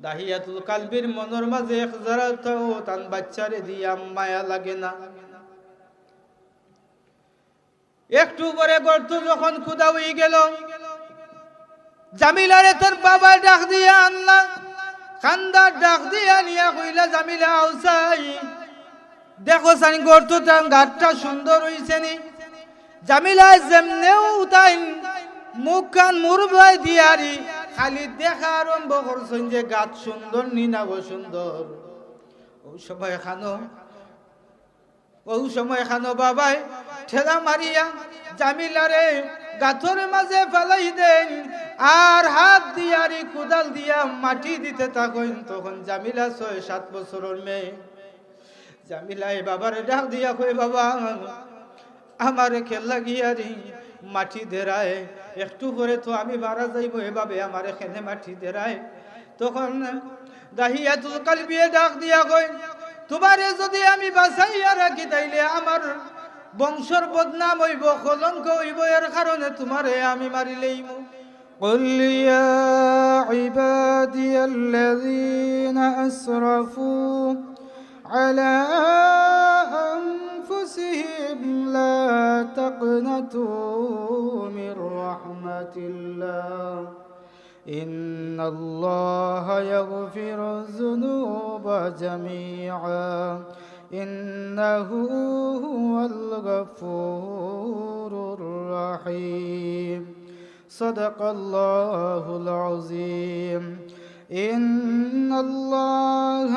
দাহিয়াতুল কালবির মনের মাঝে একজারাতাও তান বাচ্চারে দিয়া মায়া লাগে না। একটু পরে গর্ত যখন খুদা হয়ে গেল, জামিলারে তার বাবা ডাক দিয়া আনলা, খান্দার ডাক দিয়া নিয়া কইলা, জামিলা আউসাই দেখো সানি গর্তটা ঘাটটা সুন্দর হইছে নি। জামিলা যেমনেও তাই মুখ কান মুরবাই দিয়ারি খালি দেখা আরম্ভ করছেন যে গাছ সুন্দর নি না সুন্দর। ওই সময় খানো বাবাই ঠেলা মারিয়া জামিলারে গাথর মাঝে ফেলাই দেন আর হাত দিয়ারি কুদাল দিয়া মাটি দিতে থাকেন। তখন জামিলা ৬-৭ বছরের মেয়ে। জামিলাই বাবারে ডাক দিয়া কই, বাবা আমারে খেলা গিয়ারি মাটি দেরায়, একটু করে তো আমি মারা যাইব, এভাবে আমার এখানে মাটি দেরায়। তখন দাহিয়াতুল কালবিয়ে ডাক দিয়া কই, তোমারে যদি আমি বাঁচাইয়া রাখি তাইলে আমার বংশর বদনাম হইব, কলঙ্ক হইব, এর কারণে তোমারে আমি মারি লইব। قل يا عبادي الذين أسرفوا على أنفسهم لا تقنطوا من رحمة الله إن الله يغفر الذنوب جميعا إنه هو الغفور الرحيم صدق الله العظيم إن الله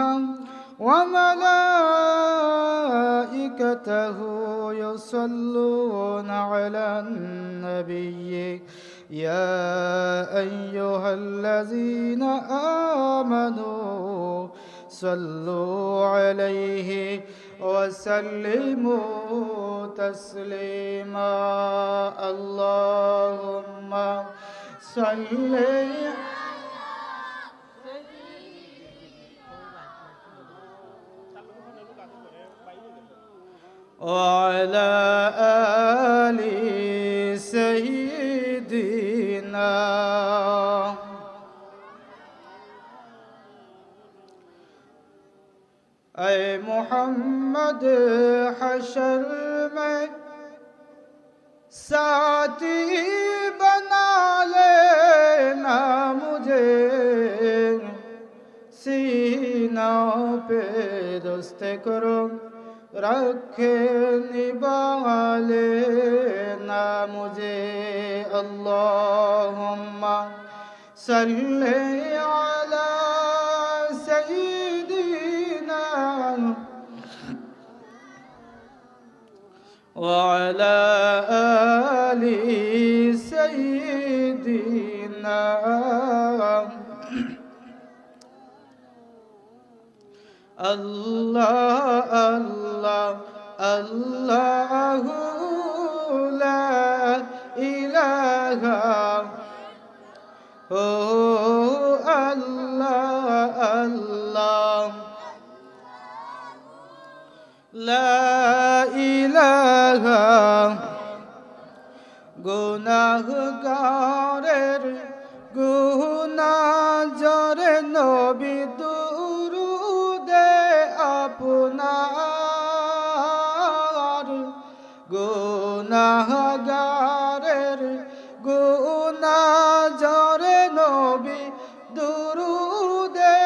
وملائكته يصلون على النبي يا أيها الذين آمنوا صلوا عليه وسلموا تسليما اللهم صل وعلى آل سيدنا اے محمد حشر میں ساتھی بنا لینا مجھے سینوں پہ دست کرم رکھے نبھا لینا مجھے اللہم صلی علی سیدنا وعلى آل سيدنا الله الله الله لا إله الله الله لا إله গুনাহগারের গুনাহ জরে নবী দুরুদে আপনার গুনাহগারের গুনাহ জরে নবী দুরুদে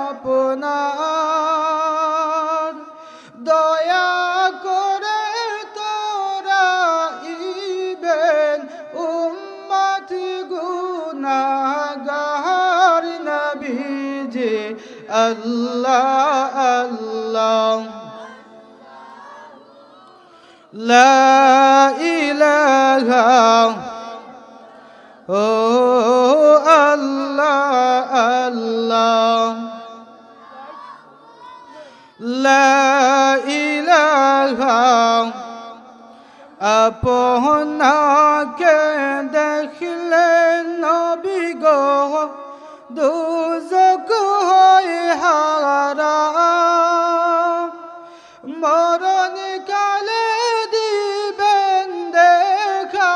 আপনার দয়া করে তোরা ইবেন উম্মত গুনাহগার নবীজি আল্লাহ আল্লাহ লা ইলাহা ও আল্লাহ আল্লাহ লা ইলাহা আপনাকে দেখলে নবী গো দুজক হয় হারাম মরণ কালে দিবেন দেখা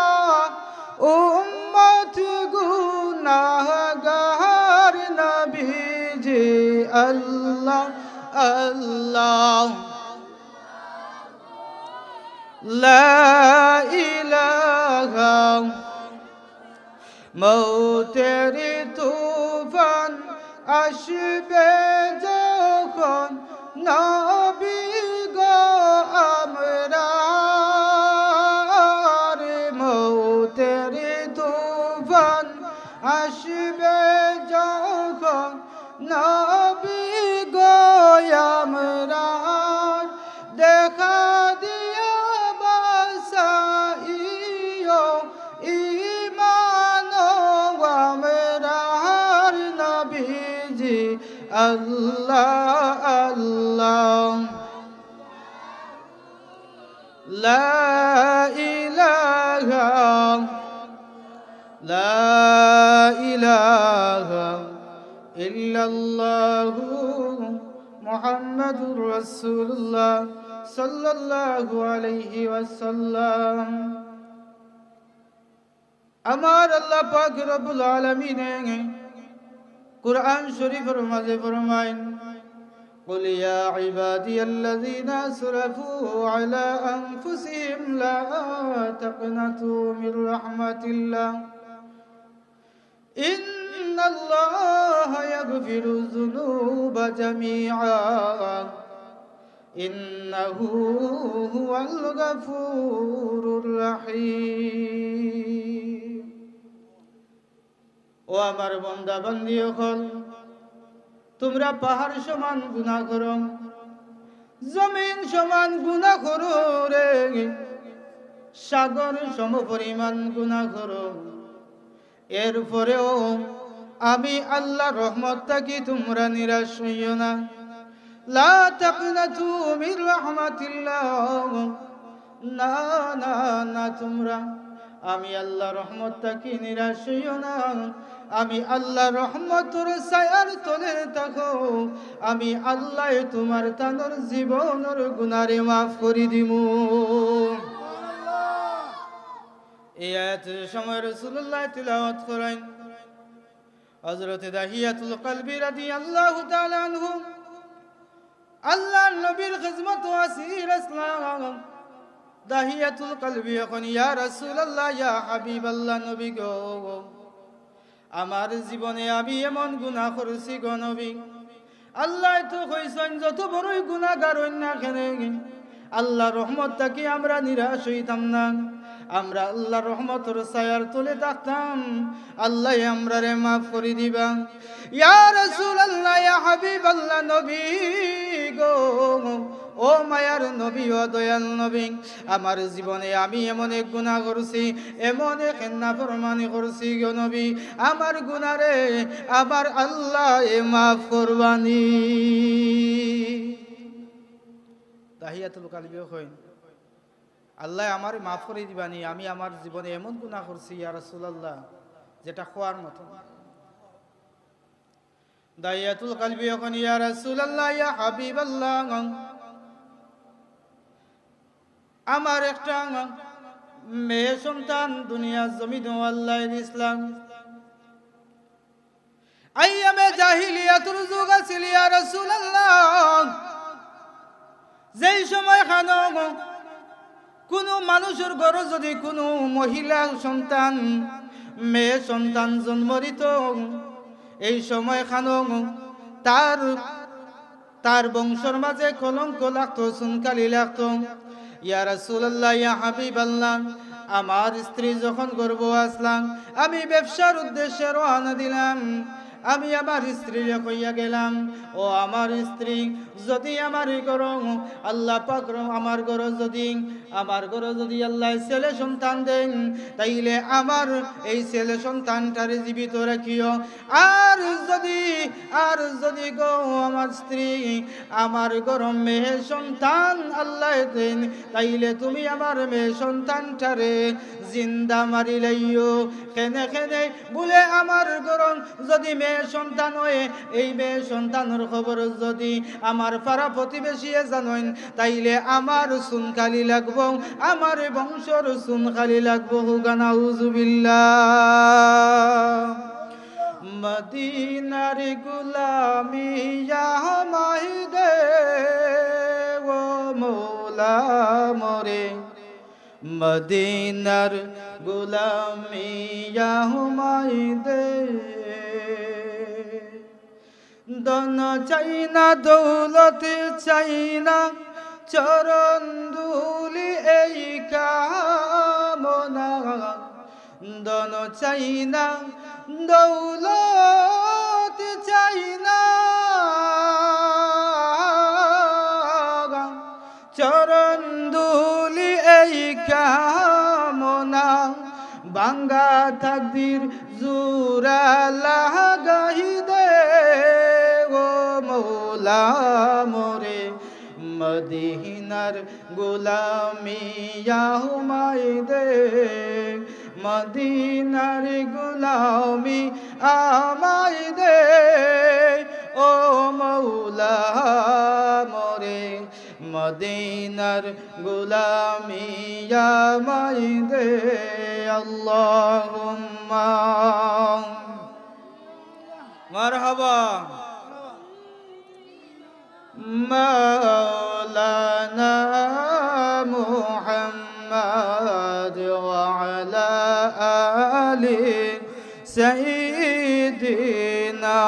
উম্মত গুনাহগার নবী নবীজি আল্লাহ আল্লাহ লা ইলাহা মৌতের তুফান আসবে যখন নবী গো আমরা মৌতের তুফান আসবে যখন নবী গো আমরা দেখা দিয়া বাসাইও ঈমান আমরার নবীজি আল্লাহ আল্লাহ লা ইলাহা ইল্লাল্লাহু মুহাম্মাদুর রাসূলুল্লাহ সাল্লাল্লাহু আলাইহি ওয়াসাল্লাম। আমার আল্লাহ পাক রব্বুল আলামিন কুরআন শরীফের মাঝে ফরমায়েন قل يا عبادي الذين أسرفوا على أنفسهم لا تقنطوا من رحمة الله إن الله يغفر الذنوب جميعا إنه هو الغفور الرحيم ও আমার বান্দা বান্দি হল তোমরা পাহাড় সমান গুনাহ করো জমিন সমান গুনাহ করো রে সাগর সম পরিমাণ গুনাহ করো এরপরেও আমি আল্লাহ রহমত থাকি তোমরা নিরাশ হইও না লা তাকনাতু মির রাহমাতিল্লাহ না না না তোমরা আমি আল্লাহ রহমত থাকি নিরাশ হইও না আমি আল্লাহ রহমতের ছায়ার তলে থাকো আমি আল্লাহ তোমার তানোর জীবনের গুনারে মাফ করে দিমু। এই আয়াতের সময় রাসূলুল্লাহ তিলাওয়াত করেন হযরত দাহিয়াতুল কলবি রাদিয়াল্লাহু তাআলা আনহু আল্লাহর নবীর খিদমত ওয়াসির ইসলাম দাহিয়াতুল কলবি এখন ইয়া রাসূলুল্লাহ ইয়া হাবিবাল্লাহ নবী গো আমার জীবনে আমি এমন গুনাহ করেছি গো নবী আল্লাহ তো কইছেন যত বড়ই গুনাহগার হই না কেন আল্লাহ রহমত থাকি আমরা নিরাশ হইতাম না আমরা আল্লাহ রহমতের ছায়ার তলে থাকতাম আল্লাহ আমরারে মাফ করে দিবা। ইয়া রাসূলুল্লাহ ইয়া হাবিবাল্লাহ নবী গো ও মায়ার নবী ও দয়াল নবী আমার জীবনে আমি এমন এক গুনাহ করছি এমন এক নাফরমানি করছি গো নবী আমার গুনাহরে আমার আল্লাহ মাফ করবানি। তাহিয়াতুল কলবি কইন আল্লাহ আমার মাফ করে দিবানি আমি আমার জীবনে এমন গুনাহ করছি ইয়া রাসূলুল্লাহ যেটা খোয়ার মতো। দাহিয়াতুল কলবি এখন ইয়া রাসূলুল্লাহ ইয়া হাবিবাল্লাহ আমার একটা মেয়ে সন্তান দুনিয়া জমিন আল্লাহর ইসলাম আইয়ামে জাহিলিয়াতুর যুগ ছিল ইয়া রাসূলুল্লাহ যেই সময় খানো কোনো মানুষের ঘরে যদি কোনো মহিলা সন্তান মেয়ে সন্তান জন্ম দিত এই সময় খানো তার বংশের মাঝে কলঙ্ক লাগতো সুনকালি লাগতো। ইয়া রাসূলুল্লাহ ইয়া হাবিবাল্লাহ আমার স্ত্রী যখন গর্ভ আসলাম আমি ব্যবসার উদ্দেশ্যে রওনা দিলাম আমি আমার স্ত্রীকে কইয়া গেলাম ও আমার স্ত্রী যদি আমার ঘর আল্লাহ পাক আমার ঘর যদি আল্লাহ ছেলে সন্তান দেন তাইলে আমার এই ছেলে সন্তানটারে জীবিত রাখিও আর যদি গো আমার স্ত্রী আমার ঘর মেয়ে সন্তান আল্লাহ দেন তাইলে তুমি আমার মেয়ে সন্তানটারে জিন্দা মারি লাইও কেনে কেনে বলে আমার ঘর যদি মেয়ে সন্তান হয় এই মেয়ে সন্তানের খবর যদি আমার পাড়া প্রতিবেশী জানেন তাইলে আমার সুনখালি লাগবো আমার বংশর সুনখালি লাগবো নাউজুবিল্লাহ। মদিনার গোলামি আমায় দে ও মৌলা মোরে মদিনার গোলামি আমায় দে দন চাই না দৌলত চাই না চরণ ধুলি এই কামনা দন চাই না দৌলত চাই না চরণ ধুলি এই কামনা বাঙ্গা তাকদীর জোড়া লাগাই দে ও মৌলা মোরে মদিনার গোলামি আমায় দে মদিনার গোলামি আমায় দে ও মৌলা মোরে মদিনার গোলামি আমায় দে আল্লাহুম্মা মারহাবা মাওলানা মুহাম্মদ ওয়া আলা আলি সাইয়্যিদিনা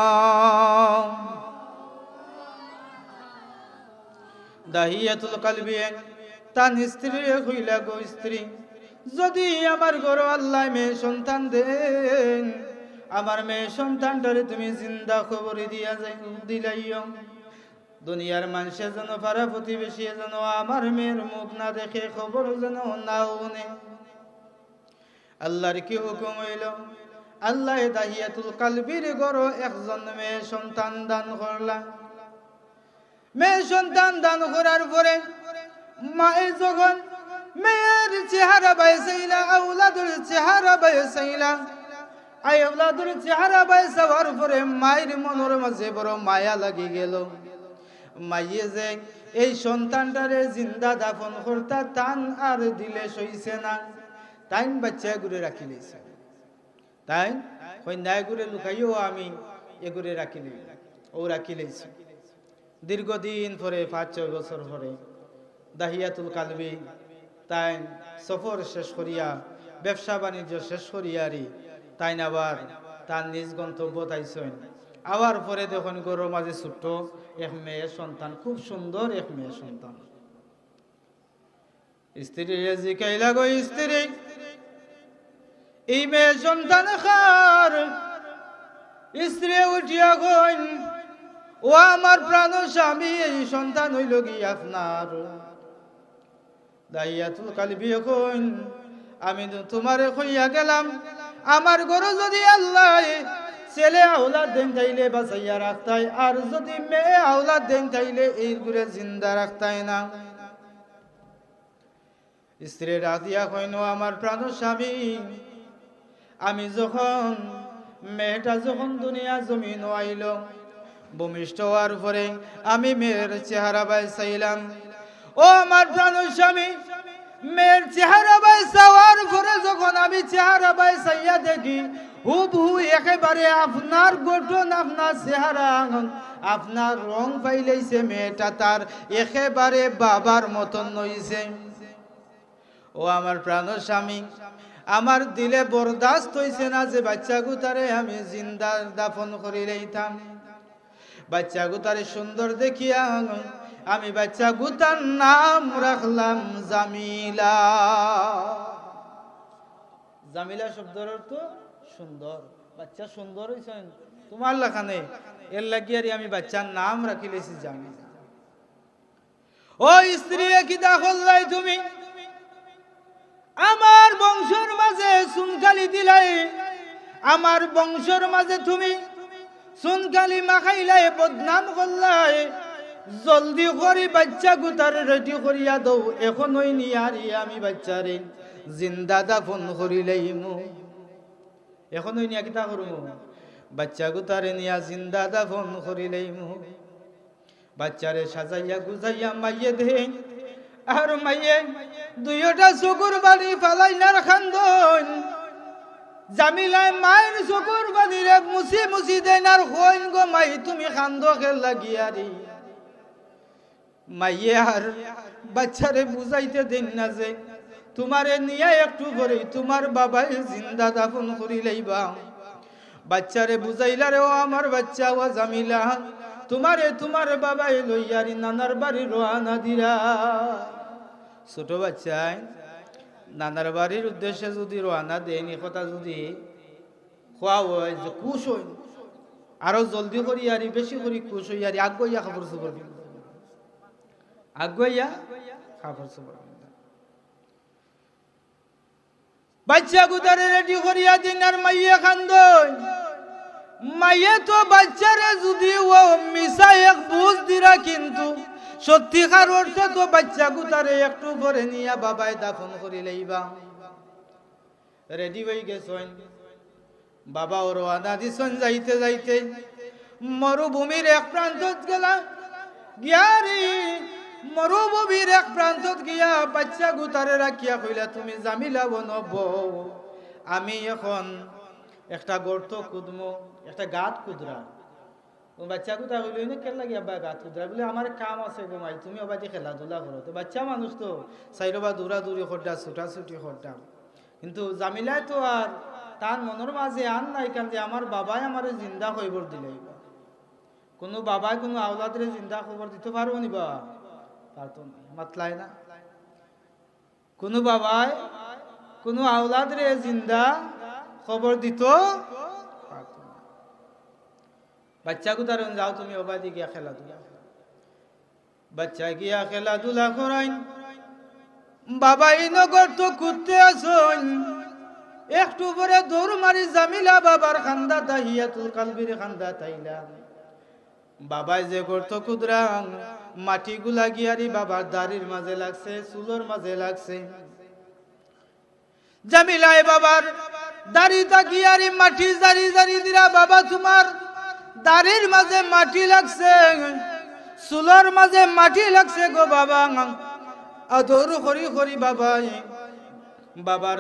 দাহিয়াতুল কলবি তান স্ত্রী হইলা গো স্ত্রী যদি আমার ঘর আল্লাহ মেয়ে সন্তান দেন আমার মেয়ে সন্তানটারে তুমি জিন্দা খবর দিয়া যাই দিলাইও দুনিয়ার মানুষে যেন পাড়া প্রতিবেশী যেন আমার মেয়ের মুখ না দেখে খবর যেন না উনে আল্লাহর কি হুকুম হইল আল্লাহ দাহিয়াতুল কলবির ঘর একজন মেয়ে সন্তান দান করলা মেয়ে সন্তান দান করার পরে মায়ে যখন মেয়ের চেহারা বাইসাইলা আওলাদের চেহারা বাইসাইলা আই আওলাদের চেহারা বাইসাওয়ার পরে মায়ের মনের মাঝে বড় মায়া লাগি গেল মাইয়ে যে এই সন্তানটারে জিন্দা দাফন করতা টান আর দিলে সইছে না তাই বাচ্চা ঘুরে রাখি লইছে তাই কন্যায় ঘুরে লুকাইও আমি এগুরে রাখি লই ও রাখি লইছে দীর্ঘদিন পরে 5-6 বছর পরে দাহিয়াতুল কলবি তাই সফর শেষ করিয়া ব্যবসা বাণিজ্য শেষ করিয়ারি তাই আবার তার নিজ গন্তব্য তাইছেন আবার পরে দেখুন গরুর মাঝে ছোট্ট এক মেয়ে সন্তান খুব সুন্দর এক মেয়ে সন্তান স্ত্রী জিকাইলা গো স্ত্রী এই মেয়ে সন্তান খার স্ত্রী উঠিয়া কইন ও আমার প্রাণ স্বামী এই সন্তান হইল কি আপনার দাহিয়াতুল কলবি কইন আমি তোমারে কইয়া গেলাম আমার গরু যদি আল্লাহ ছেলে আওলাদ দেন তাইলে বাঁচাইয়া রাখতাই আর যদি মেয়ে আওলাদ দেন তাইলে এই ঘুরে জিন্দা রাখতাই না স্ত্রী রাধিয়া কইন আমার প্রাণ স্বামী আমি যখন মেয়েটা যখন দুনিয়া জমিন আইল ভূমিষ্ঠ হওয়ার পরে আমি মেয়ের চেহারা বাইসাইলাম ও আমার প্রাণ স্বামী মেয়ের চেহারা বাইসাওয়ার পরে যখন আমি চেহারা বাইসাইয়া দেখি হুবহু একেবারে আপনার গঠন আপনার চেহারা আপনার রং পাইলেছে মেয়েটা তার একেবারে বাবার মতন নইছে ও আমার প্রাণ স্বামী আমার দিলে বরদাস্ত হইছে না যে বাচ্চা গুতারে আমি জিন্দা দাফন করি লইতাম বাচ্চা গুতারে সুন্দর দেখিয়া আমি বাচ্চা গুতার নাম রাখলাম জামিলা জামিলা শব্দের অর্থ সুন্দর বাচ্চা সুন্দর হইছেন তোমার লেখানে এর লাগিয়ারি আমি বাচ্চার নাম রাখি লেছি জামিলা ও স্ত্রী কি দাখলাই তুমি আমার বংশের মাঝে সুনকালি দিলাই আমার বংশের মাঝে তুমি সুনকালি মাখাইলাই বদনাম করলাই জলদি করে বাচ্চা গুতার রেডি করিয়া দৌ এখনই নিয়ারি আমি বাচ্চারে জিন্দা দাফন করিলাইমু এখনই নিয়া কিতা করবো বাচ্চা গুতারে নিয়া জিন্দা দাফন করিলাইমু বাচ্চারে সাজাইয়া গুজাইয়া মাইয়ে দেন আর মাইয়ে দুইটা চকুর বাড়ি ফালাইনার খান্দন জামিলায় মায়ের চকুর বানিরে মুছি মুছি দেন আর হইন গো মাই তুমি খান্দ খেল লাগিয়ারি মাইয়ে আর বাচ্চারে বুঝাইতে দেন না যে তোমারে নিয়ে একটু করে তোমার বাবাই জিন্দা দাফন করি লইবা। বাচ্চারে বুঝাইলা রে ও আমার বাচ্চা ও জামিলা তোমারে তোমার বাবাই লইয়ারি নানার বাড়ি রওনা দিরা। ছোট বাচ্চায় নানার বাড়ির উদ্দেশ্যে যদি রওনা দেয়নি কথা যদি খোয়া হয় যে খুশ হই আরো জলদি করি আর বেশি করি খুশ হই আর আগুয়া খাবার চোপড় আগুয়া খাবার চোপড় বাচ্চা গুদারে রেডি করিয়া দিন আর মাইয়ে খান্দই মাইয়ে তো বাচ্চারে যদি ও মিশা এক বুঝ দিরা কিন্তু সত্যিকার অর্থে তো বাচ্চা গুদারে একটু পরে নিয়া বাবাই দাফন করি লইবা। রেডি হয়ে গেছেন বাবা ওর রওনা দিছেন যাইতে যাইতে মরুভূমির এক প্রান্তত গেলা গিয়ারি মরুভূমির এক প্রান্তত গিয়া বাচ্চা গুতারে রাখিয়া কইলা তুমি জামিলা বনব আমি এখন একটা গর্ত কুদমো একটা গাত কুদরা। বাচ্চা গুতা কইল না কেন লাগি আব্বা গাত কুদরা বলে আমার কাম আছে গো মাই তুমি অবাদি খেলাধুলা করো। তো বাচ্চা মানুষ তো সাইরবা দৌড়া দৌড়ি খড্ডা ছুটাছুটি খড্ডা কিন্তু জামিলায় তো আর তার মনের মাঝে আন নাই কারণ যে আমার বাবাই আমার জিন্দা খবর দিলে কোনো বাবাই কোনো আওলাদের জিন্দা খবর দিতে পারবো নি বা পারতো না মাতলাই না কোনো বাবাই কোনো আওলাদের জিন্দা খবর দিত পারতো না। বাচ্চা গুতারন যাও তুমি অবাদি গিয়া খেলাধুলা বাচ্চা গিয়া খেলাধুলা করাইন বাবা এই নগর তো খুঁজতে আসন একটু পরে দৌড় মারি জামিলা বাবার খান্দা তাহিয়াতুল কালবির খান্দা তাইলা বাবাই যে করতো কুদরাং মাটি গুলা গিয়ারি বাবার দাড়ির মাঝে লাগছে চুলোর মাঝে লাগছে। জামিলাই বাবার দাড়িটা গিয়ারি মাটি জারি জারি দিরা বাবা তোমার দাড়ির মাঝে মাটি লাগছে চুলোর মাঝে মাটি লাগছে গো বাবা আদর করি করি বাবাই বাবার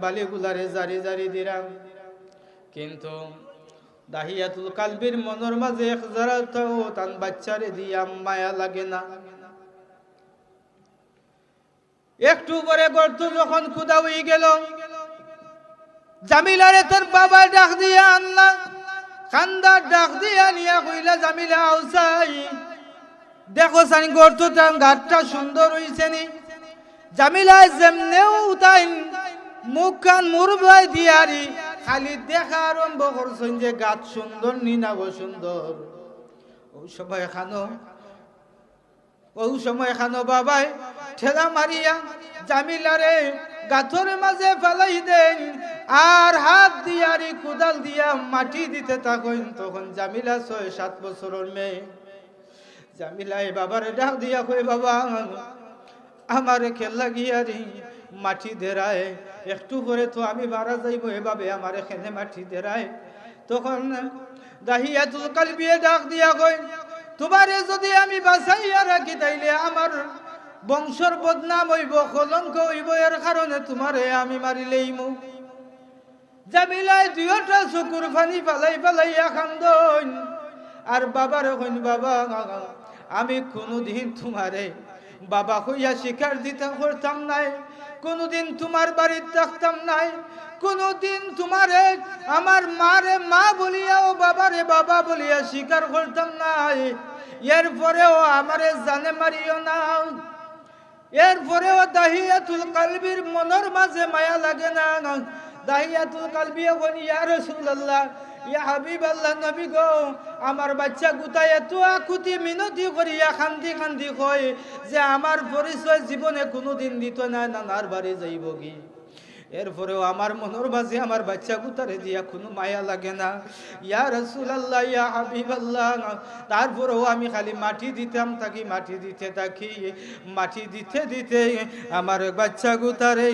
বালিগুলারে জারি জারি দিলাম কিন্তু দাহিয়াতুল কালবির মনের মাঝে এক জারাতাও তান বাচ্চারে দিয়া মায়া লাগে না। একটু পরে গর্ত যখন খুদা হয়ে গেল জামিলারে তোর বাবা ডাক দিয়া আনলা কান্দা ডাক দিয়া নিয়া কইলা জামিলা আউসাই দেখো সানি গর্তটা ঘাটটা সুন্দর হইছে নি। জামিলা যেমনেও তাই মুখ কান মুরবাই দিয়ারি খালি দেখা আরম্ভ করছেন যে গাছ সুন্দর নি না গো সুন্দর। ওই সময় খানো বাবাই ঠেলা মারিয়া জামিলারে গাথর মাঝে ফেলাই দেন আর হাত দিয়ারি কুদাল দিয়া মাটি দিতে থাকেন। তখন জামিলা ৬-৭ বছরের মেয়ে জামিলাই বাবারে ডাক দিয়া কই বাবা আমারে খেলা গিয়ারি মাটি দেরায় একটু করে তো আমি মারা যাইব এভাবে আমার এখানে মাটি দেরায়। তখন দাহিয়াতুল কালবিয়ে ডাক দিয়া কই তোমারে যদি আমি বাঁচাইয়া রাখি তাইলে আমার বংশর বদনাম হইব কলঙ্ক হইব এর কারণে তোমারে আমি মারিলেইমু। জামিলাই দুইটা চকুর পানি পালাই পালাইয়া কান্দন আর বাবার কইন বাবা আমি কোনোদিন তোমারে বাবা হইয়া শিকার দিতে করতাম নাই কোনোদিন তোমার বাড়িতে থাকতাম নাই কোনোদিন তোমারে আমার মারে মা বলিয়া ও বাবারে বাবা বলিয়া স্বীকার করতাম নাই। এরপরেও আমারে জানে মারিও না এরপরেও দাহিয়াতুল কালবির মনের মাঝে মায়া লাগে না। দাহিয়াতুল কালবি এখন ইয়া রাসূলুল্লাহ ইয়া হাবিবাল্লাহ নবী গো আমার বাচ্চা গুতায় এত আকুতি মিনতি করিয়া খান্দি খান্দি কয় যে আমার পরিচয় জীবনে কোনোদিন দিত না নানার বাড়ি যাইব কি। এরপরেও আমার মনের মাঝে আমার বাচ্চা গুতারে দিয়া কোনো মায়া লাগে না। ইয়া রাসূলুল্লাহ ইয়া হাবিবাল্লাহ তারপরেও আমি খালি মাটি দিতাম থাকি মাটি দিতে থাকি মাটি দিতে দিতে আমার বাচ্চা গুতারে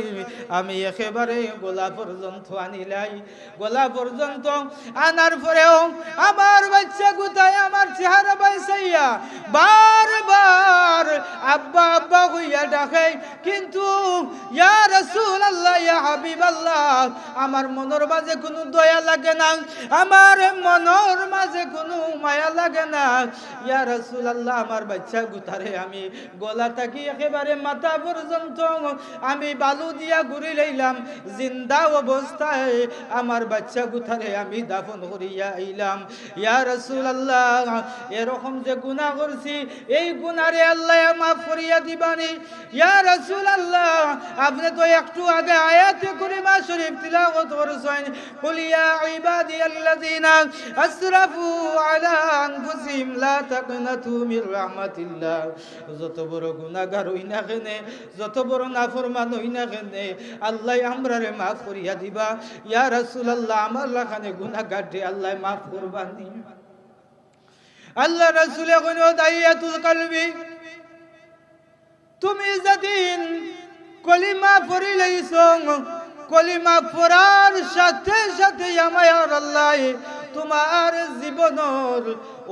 আমি একেবারে গলা পর্যন্ত আনিলাই। গলা পর্যন্ত আনার পরেও আমার বাচ্চা গুতায় আমার চেহারা বাইসাইয়া বারবার আব্বা আব্বা হইয়া ডাকে কিন্তু ইয়া রাসূলুল্লাহ ইয়া হাবিবাল্লাহ আমার মনের মাঝে কোনো দয়া লাগে না, আমার মনের মাঝে কোনো মায়া লাগে না। ইয়া রাসূলুল্লাহ আমার বাচ্চা গুতারে আমি গলা থাকি একেবারে মাথা পর্যন্ত আমি বালু দিয়া ঘুরি লইলাম, জিন্দা অবস্থায় আমার বাচ্চা গুতারে আমি দাফন করিয়া আইলাম। ইয়া রাসূলুল্লাহ এরকম যে গুনাহ করছি এই গুনারে আল্লাহ মাফ করিয়া দিবানি। ইয়া রাসূলুল্লাহ আপনি তো একটু আগে আয়াতে কারিমা শরীফ তিলাওয়াত করেছেন, কুল ইয়া ইবাদিয়াল্লাযিনা আসরাফু আলা আনফুসিহিম লা তাকনাতু মির রাহমাতিল্লাহ। যত বড় গুনাহগার হই না কেনে, যত বড় নাফরমান হই না কেনে, আল্লাহ আমরারে মাফ করিয়া দিবা। ইয়া রাসূলুল্লাহ আমার লাখানে গুনাহগার দে আল্লাহ মাফ করবানি। আল্লাহ রাসূল কইন দাইয়াতুল কলবি, তুমি যেদিন কলিমা পড়ি লইছো, কলিমা পড়ার সাথে সাথে আমার আল্লাহ তোমার জীবনের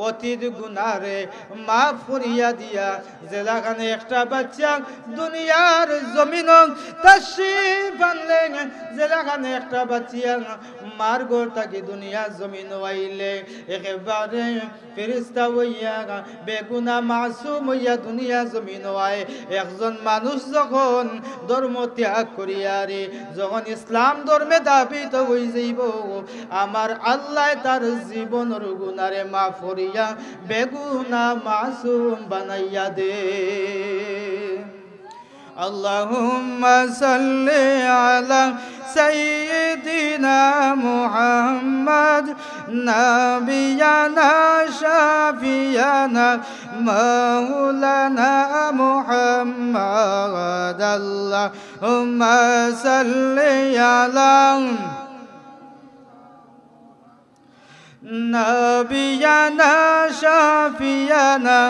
অতীত গুনারে মাফ করিয়া দিয়া। যেখানে একটা বাচ্চা দুনিয়ার জমিন তাশরীফ আনলেন, যেখানে একটা বাচ্চা মার ঘর থাকি দুনিয়ার জমিন আইলে একেবারে ফেরেশতা হইয়া বেগুনা মাসুম হইয়া দুনিয়া জমিন আয়। একজন মানুষ যখন ধর্ম ত্যাগ করিয়া রে যখন ইসলাম ধর্মে দাবিত হই যাইব, আমার আল্লাহ তার জীবনের গুনারে মাফ করিয়া বেগুনা মাসুম বানাইয়া দে। আল্লাহুম্মা সাল্লি আলা সাইয়্যিদিনা মুহাম্মদ নাবিয়ানা শাফিয়ানা মাওলানা মুহাম্মদ। আল্লাহুম্মা সাল্লি আলা নাবিয়ানা শাফিয়ানা